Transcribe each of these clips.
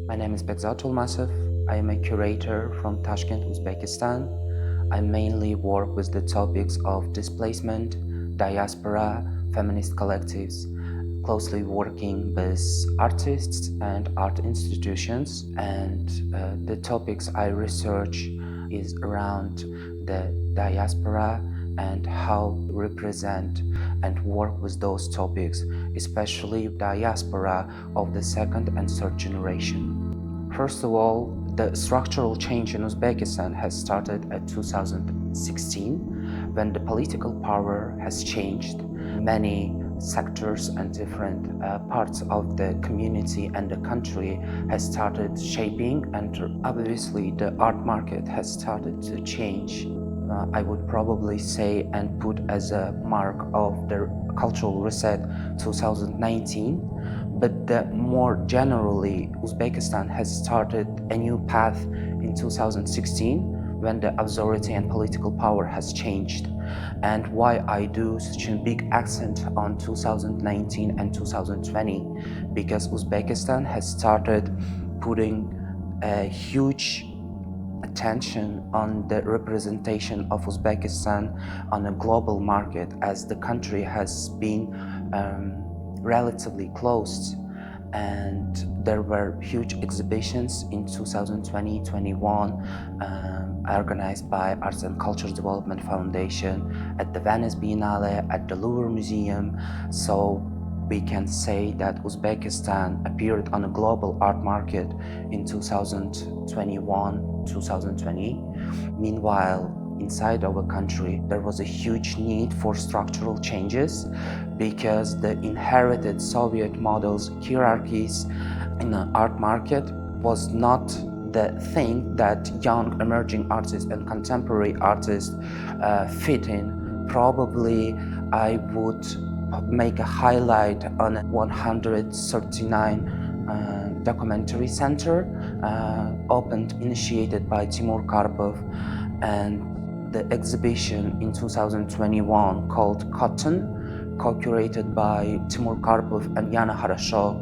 My name is Bekzod Ulmasov. I am a curator from Tashkent, Uzbekistan. I mainly work with the topics of displacement, diaspora, feminist collectives, closely working with artists and art institutions. And the topics I research is around the diaspora and how to represent and work with those topics, especially diaspora of the second and third generation. First of all, the structural change in Uzbekistan has started at 2016 when the political power has changed. Many sectors and different parts of the community and the country has started shaping, and obviously the art market has started to change. I would probably say and put as a mark of the cultural reset 2019, but more generally, Uzbekistan has started a new path in 2016 when the authority and political power has changed. And why I do such a big accent on 2019 and 2020, because Uzbekistan has started putting a huge attention on the representation of Uzbekistan on a global market, as the country has been relatively closed, and there were huge exhibitions in 2020-21 organized by Arts and Culture Development Foundation at the Venice Biennale, at the Louvre Museum. So we can say that Uzbekistan appeared on a global art market in 2021-2020. Meanwhile, inside our country, there was a huge need for structural changes because the inherited Soviet models, hierarchies in the art market was not the thing that young emerging artists and contemporary artists fit in. Probably I would make a highlight on 139 documentary center initiated by Timur Karpov, and the exhibition in 2021 called Cotton, co-curated by Timur Karpov and Yana Harasho,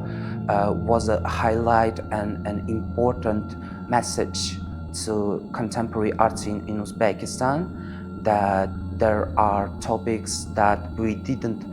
was a highlight and an important message to contemporary arts in Uzbekistan, that there are topics that we didn't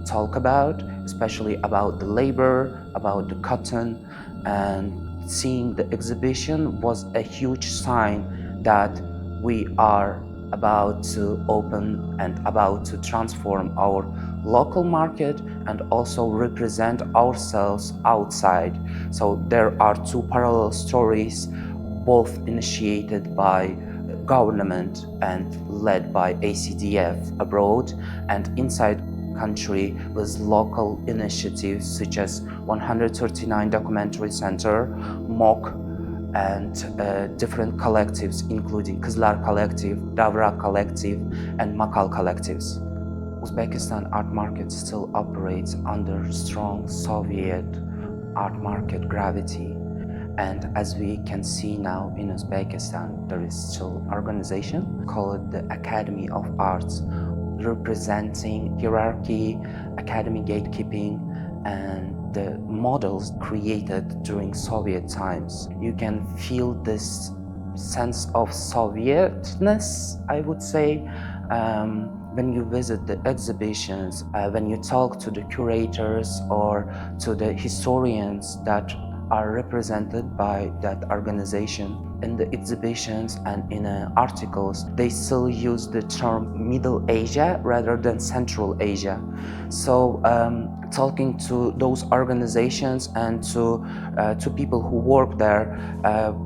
talk about, especially about the labor, about the cotton, and seeing the exhibition was a huge sign that we are about to open and about to transform our local market and also represent ourselves outside. So there are two parallel stories, both initiated by government and led by ACDF abroad, and inside country with local initiatives such as 139 Documentary Center, MOC, and different collectives including Kızlar Collective, Davra Collective, and Makal collectives. Uzbekistan art market still operates under strong Soviet art market gravity. And as we can see now in Uzbekistan, there is still an organization called the Academy of Arts, representing hierarchy, academy gatekeeping, and the models created during Soviet times. You can feel this sense of Sovietness, I would say, when you visit the exhibitions, when you talk to the curators or to the historians that are represented by that organization. In the exhibitions and in articles, they still use the term Middle Asia rather than Central Asia. So talking to those organizations and to people who work there,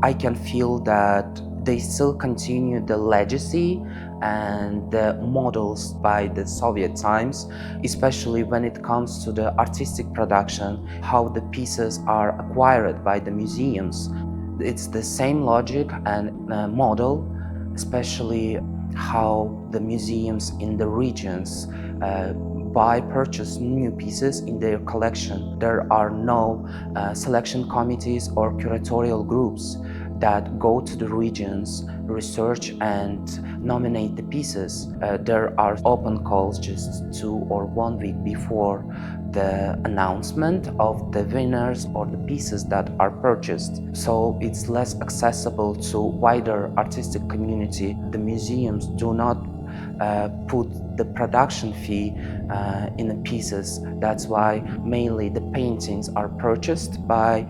I can feel that they still continue the legacy and the models by the Soviet times, especially when it comes to the artistic production, how the pieces are acquired by the museums. It's the same logic and model, especially how the museums in the regions purchase new pieces in their collection. There are no selection committees or curatorial groups. that go to the regions, research and nominate the pieces. There are open calls just 2 or 1 week before the announcement of the winners or the pieces that are purchased. So it's less accessible to wider artistic community. The museums do not put the production fee in the pieces. That's why mainly the paintings are purchased by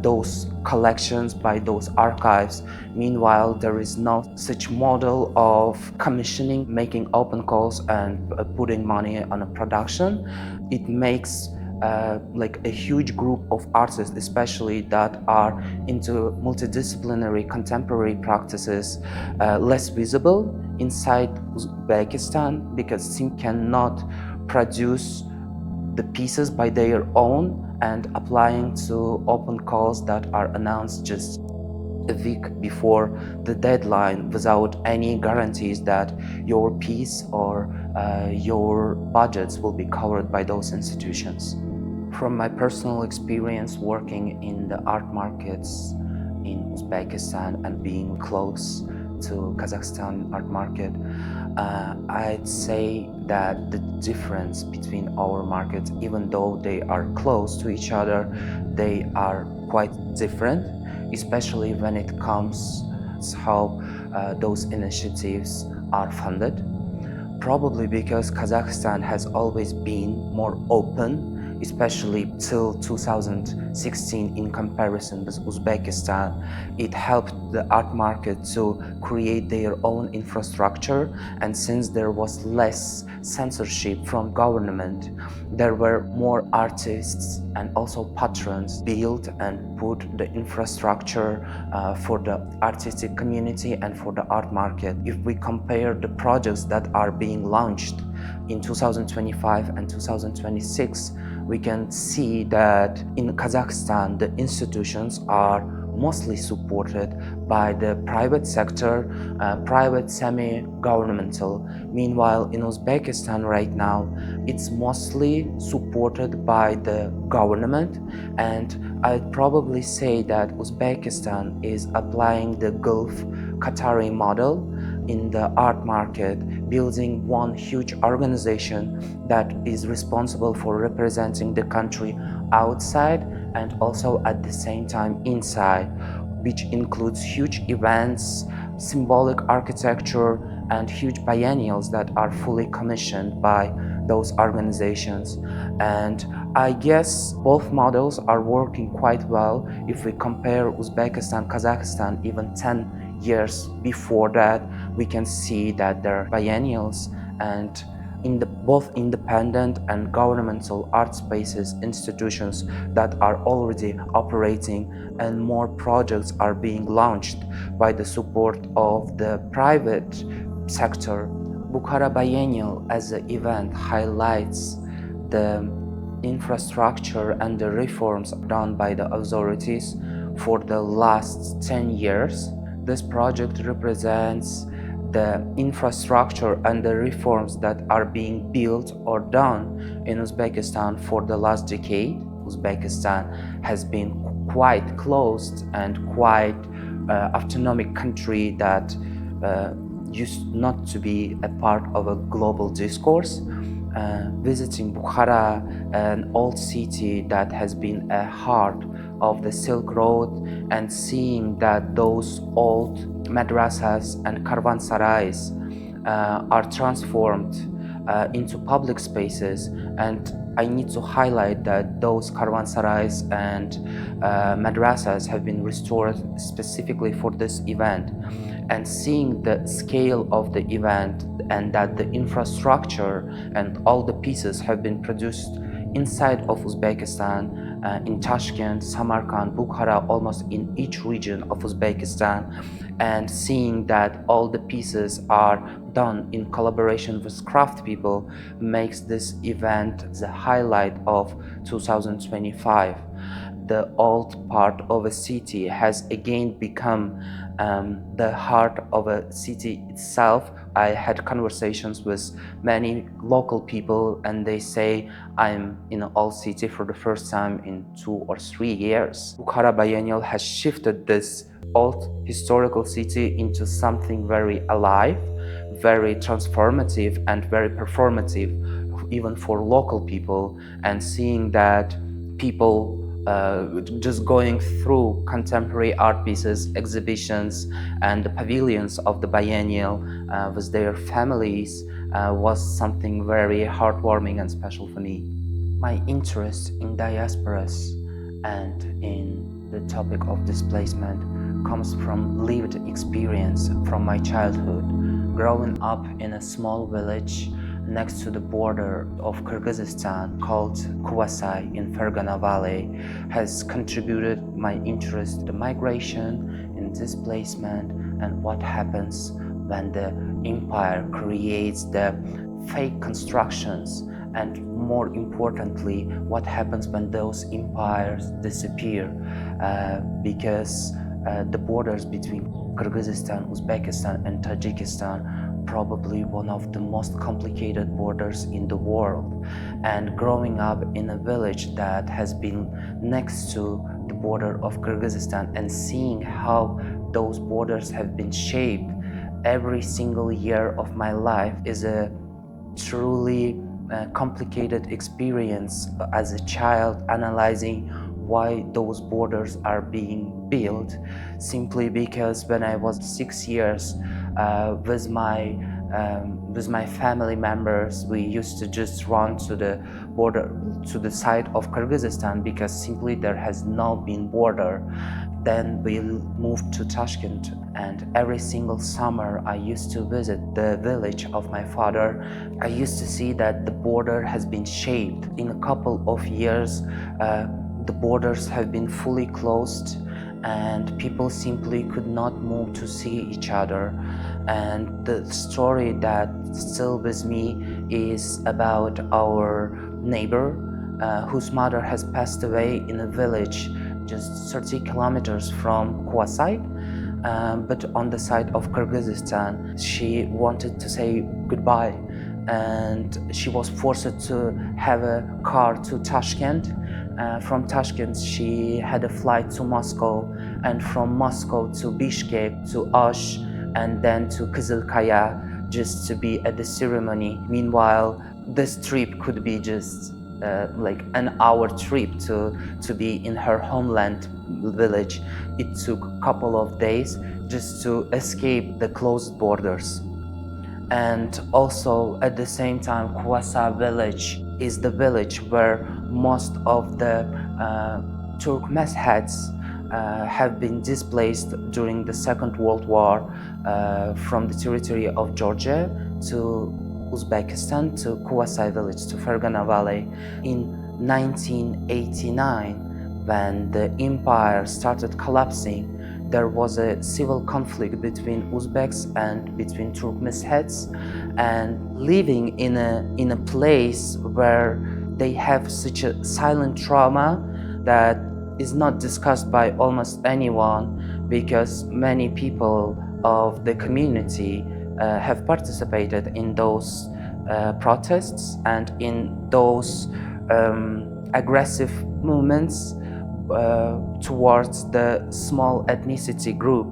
those collections, by those archives. Meanwhile, there is no such model of commissioning, making open calls and putting money on a production. It makes like a huge group of artists, especially that are into multidisciplinary contemporary practices, less visible inside Uzbekistan, because SIM cannot produce the pieces by their own and applying to open calls that are announced just a week before the deadline without any guarantees that your piece or your budgets will be covered by those institutions. From my personal experience working in the art markets in Uzbekistan and being close to Kazakhstan art market, I'd say that the difference between our markets, even though they are close to each other, they are quite different, especially when it comes to how those initiatives are funded. Probably because Kazakhstan has always been more open, especially till 2016 in comparison with Uzbekistan. It helped the art market to create their own infrastructure, and since there was less censorship from government, there were more artists and also patrons built and put the infrastructure for the artistic community and for the art market. If we compare the projects that are being launched in 2025 and 2026, we can see that in Kazakhstan, the institutions are mostly supported by the private sector, private semi-governmental. Meanwhile, in Uzbekistan right now, it's mostly supported by the government, and I'd probably say that Uzbekistan is applying the Gulf Qatari model in the art market, building one huge organization that is responsible for representing the country outside and also at the same time inside, which includes huge events, symbolic architecture, and huge biennials that are fully commissioned by those organizations. And I guess both models are working quite well if we compare Uzbekistan, Kazakhstan, even 10 years before that. We can see that there are biennials and both independent and governmental art spaces, institutions that are already operating, and more projects are being launched by the support of the private sector. Bukhara Biennial as an event highlights the infrastructure and the reforms done by the authorities for the last 10 years. This project represents the infrastructure and the reforms that are being built or done in Uzbekistan for the last decade. Uzbekistan has been quite closed and quite autonomic country that used not to be a part of a global discourse. Visiting Bukhara, an old city that has been a heart of the Silk Road, and seeing that those old madrasas and caravansarais are transformed into public spaces. And I need to highlight that those caravansarais and madrasas have been restored specifically for this event. And seeing the scale of the event and that the infrastructure and all the pieces have been produced inside of Uzbekistan, in Tashkent, Samarkand, Bukhara, almost in each region of Uzbekistan, and seeing that all the pieces are done in collaboration with craft people makes this event the highlight of 2025. the old part of a city has again become the heart of a city itself. I had conversations with many local people, and they say I'm in an old city for the first time in 2 or 3 years. Bukhara Biennial has shifted this old historical city into something very alive, very transformative and very performative, even for local people, and seeing that people just going through contemporary art pieces, exhibitions, and the pavilions of the biennial with their families was something very heartwarming and special for me. My interest in diasporas and in the topic of displacement comes from lived experience from my childhood. Growing up in a small village next to the border of Kyrgyzstan called Kuvasai in Fergana Valley has contributed my interest in the migration, in displacement, and what happens when the empire creates the fake constructions, and more importantly, what happens when those empires disappear, because the borders between Kyrgyzstan, Uzbekistan, and Tajikistan probably one of the most complicated borders in the world. And growing up in a village that has been next to the border of Kyrgyzstan and seeing how those borders have been shaped every single year of my life is a truly complicated experience as a child, analyzing why those borders are being built, simply because when I was 6 years with my family members, we used to just run to the border, to the side of Kyrgyzstan, because simply there has not been border. Then we moved to Tashkent, and every single summer I used to visit the village of my father. I used to see that the border has been shaped. In a couple of years, the borders have been fully closed, and people simply could not move to see each other. And the story that still with me is about our neighbor whose mother has passed away in a village just 30 kilometers from Kuvasai, but on the side of Kyrgyzstan. She wanted to say goodbye, and she was forced to have a car to Tashkent. From Tashkent, she had a flight to Moscow, and from Moscow to Bishkek, to Osh, and then to Kızılkaya, just to be at the ceremony. Meanwhile, this trip could be just like an hour trip to be in her homeland village. It took a couple of days just to escape the closed borders. And also at the same time, Kuvasa village is the village where most of the Turkmen heads have been displaced during the Second World War from the territory of Georgia to Uzbekistan, to Kuvasai village, to Fergana Valley. In 1989, when the empire started collapsing, there was a civil conflict between Uzbeks and between Turkmen heads, and living in a place where they have such a silent trauma that is not discussed by almost anyone, because many people of the community have participated in those protests and in those aggressive movements towards the small ethnicity group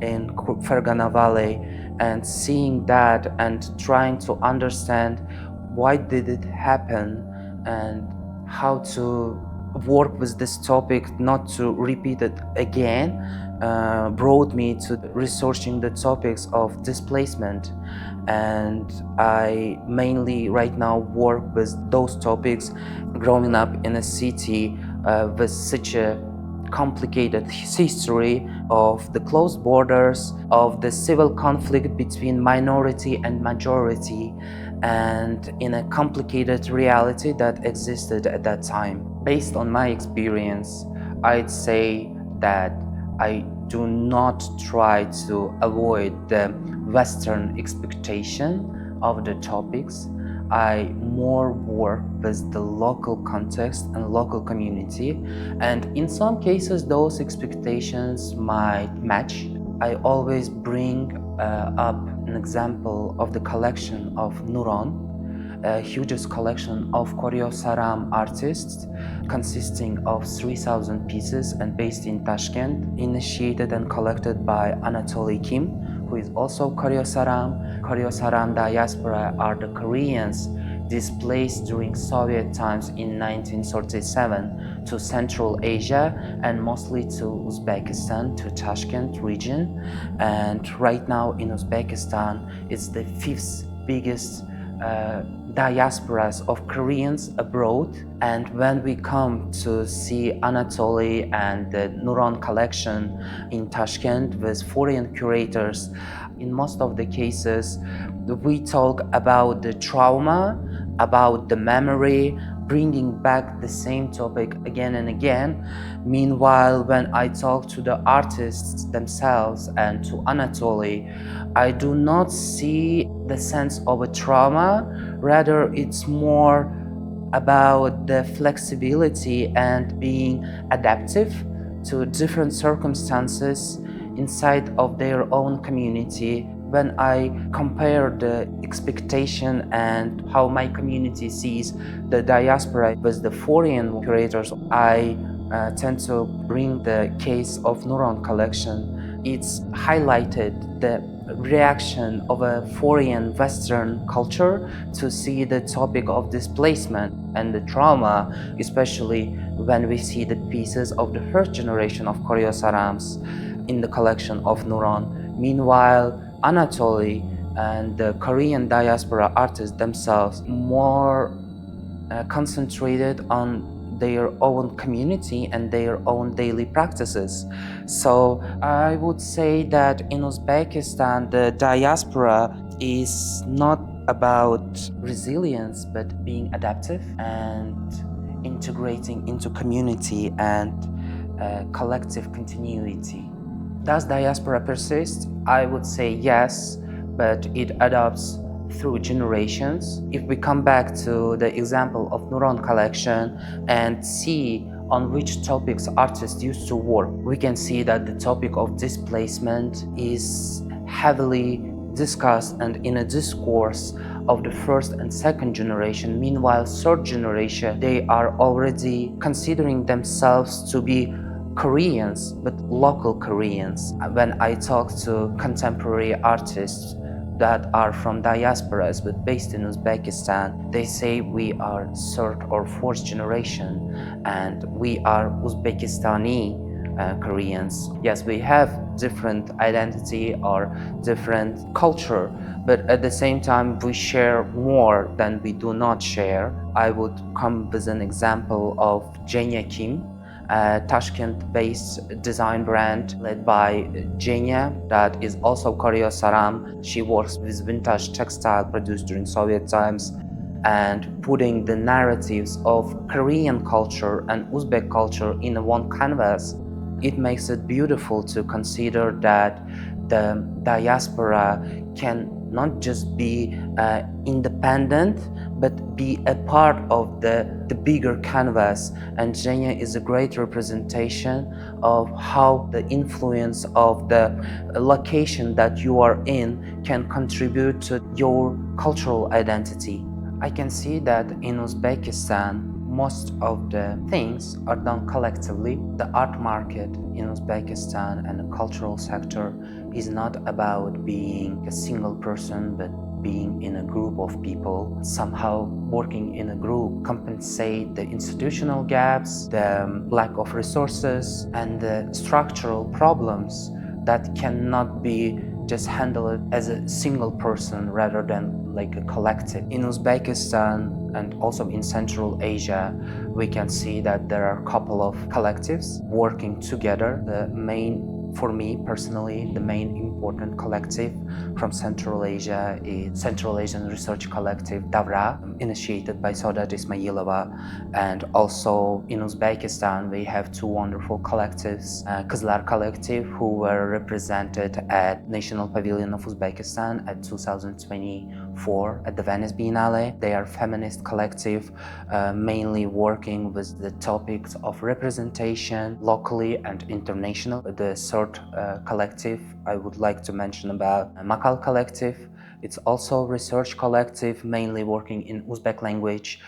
in Fergana Valley. And seeing that and trying to understand why did it happen and how to work with this topic, not to repeat it again, brought me to researching the topics of displacement. And I mainly right now work with those topics. Growing up in a city with such a complicated history of the closed borders, of the civil conflict between minority and majority, and in a complicated reality that existed at that time. Based on my experience, I'd say that I do not try to avoid the Western expectation of the topics. I more work with the local context and local community, and in some cases those expectations might match. I always bring up an example of the collection of Nuron, a hugest collection of Koryo-Saram artists consisting of 3,000 pieces and based in Tashkent, initiated and collected by Anatoly Kim, who is also Koryo-Saram. Koryo-Saram diaspora are the Koreans displaced during Soviet times in 1937 to Central Asia and mostly to Uzbekistan, to Tashkent region. And right now in Uzbekistan, it's the fifth biggest diasporas of Koreans abroad. And when we come to see Anatoly and the Nuron collection in Tashkent with foreign curators, in most of the cases we talk about the trauma, about the memory, bringing back the same topic again and again. Meanwhile, when I talk to the artists themselves and to Anatoly, I do not see the sense of a trauma. Rather, it's more about the flexibility and being adaptive to different circumstances inside of their own community. When I compare the expectation and how my community sees the diaspora with the foreign curators, I tend to bring the case of Nuron collection. It's highlighted the reaction of a foreign Western culture to see the topic of displacement and the trauma, especially when we see the pieces of the first generation of Koryo-Sarams in the collection of Nuron. Meanwhile, Anatoly and the Korean diaspora artists themselves more concentrated on their own community and their own daily practices. So I would say that in Uzbekistan, the diaspora is not about resilience, but being adaptive and integrating into community and collective continuity. Does diaspora persist? I would say yes, but it adapts through generations. If we come back to the example of Nuron collection and see on which topics artists used to work, we can see that the topic of displacement is heavily discussed and in a discourse of the first and second generation. Meanwhile, third generation, they are already considering themselves to be Koreans, but local Koreans. When I talk to contemporary artists that are from diasporas but based in Uzbekistan, they say we are third or fourth generation and we are Uzbekistani Koreans. Yes, we have different identity or different culture, but at the same time we share more than we do not share. I would come with an example of Jenya Kim, a Tashkent-based design brand led by Jenya that is also Koryo-Saram. She works with vintage textile produced during Soviet times and putting the narratives of Korean culture and Uzbek culture in one canvas. It makes it beautiful to consider that the diaspora can not just be independent, but be a part of the bigger canvas. And Jenya is a great representation of how the influence of the location that you are in can contribute to your cultural identity. I can see that in Uzbekistan, most of the things are done collectively. The art market in Uzbekistan and the cultural sector is not about being a single person, but being in a group of people. Somehow working in a group compensate the institutional gaps, the lack of resources, and the structural problems that cannot be just handled as a single person rather than like a collective. In Uzbekistan and also in Central Asia, we can see that there are a couple of collectives working together. The main, for me personally, the main important collective from Central Asia is Central Asian Research Collective Davra, initiated by Saudat Ismailova. And also in Uzbekistan, we have two wonderful collectives, Kızlar Collective, who were represented at National Pavilion of Uzbekistan at 2020 Fora at the Venice Biennale. They are a feminist collective, mainly working with the topics of representation locally and international. The third collective I would like to mention about Makal Collective. It's also a research collective, mainly working in Uzbek language,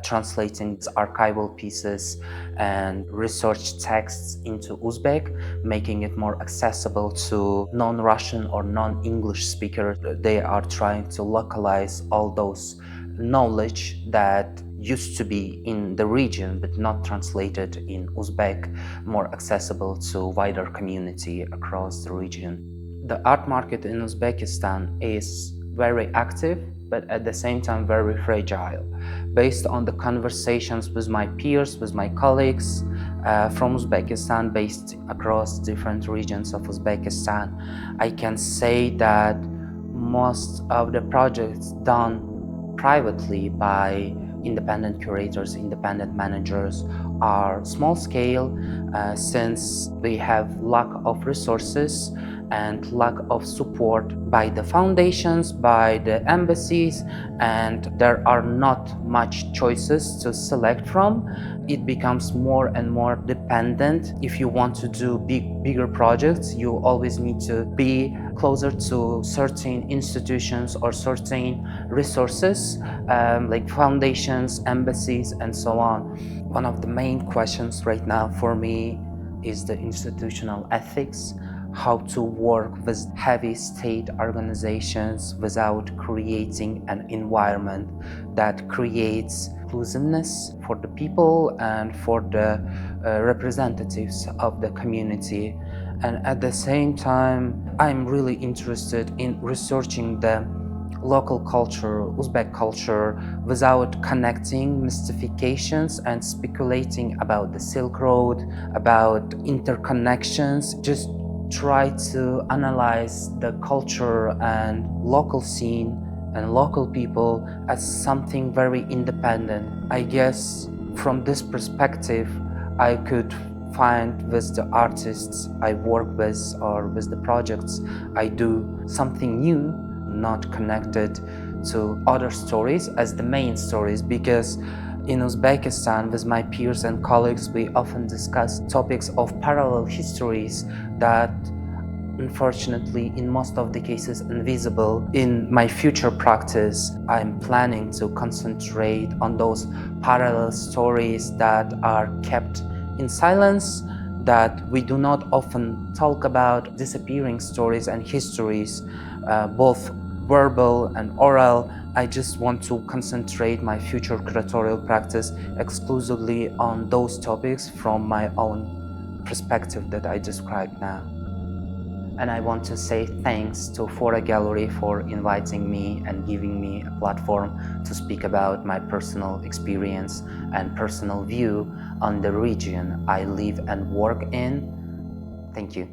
translating archival pieces and research texts into Uzbek, making it more accessible to non-Russian or non-English speakers. They are trying to localize all those knowledge that used to be in the region but not translated in Uzbek, more accessible to wider community across the region. The art market in Uzbekistan is very active, but at the same time very fragile. Based on the conversations with my peers, with my colleagues from Uzbekistan, based across different regions of Uzbekistan, I can say that most of the projects done privately by independent curators, independent managers are small scale since we have lack of resources and lack of support by the foundations, by the embassies, and there are not much choices to select from. It becomes more and more dependent. If you want to do bigger projects, you always need to be closer to certain institutions or certain resources like foundations, embassies, and so on. One of the main questions right now for me is the institutional ethics, how to work with heavy state organizations without creating an environment that creates inclusiveness for the people and for the representatives of the community. And at the same time, I'm really interested in researching the local culture, Uzbek culture, without connecting mystifications and speculating about the Silk Road, about interconnections. Just try to analyze the culture and local scene and local people as something very independent. I guess from this perspective, I could find with the artists I work with or with the projects I do something new, not connected to other stories as the main stories, because in Uzbekistan, with my peers and colleagues, we often discuss topics of parallel histories that unfortunately in most of the cases invisible. In my future practice, I'm planning to concentrate on those parallel stories that are kept in silence, that we do not often talk about, disappearing stories and histories, both verbal and oral. I just want to concentrate my future curatorial practice exclusively on those topics from my own perspective that I described now. And I want to say thanks to Fora Gallery for inviting me and giving me a platform to speak about my personal experience and personal view on the region I live and work in. Thank you.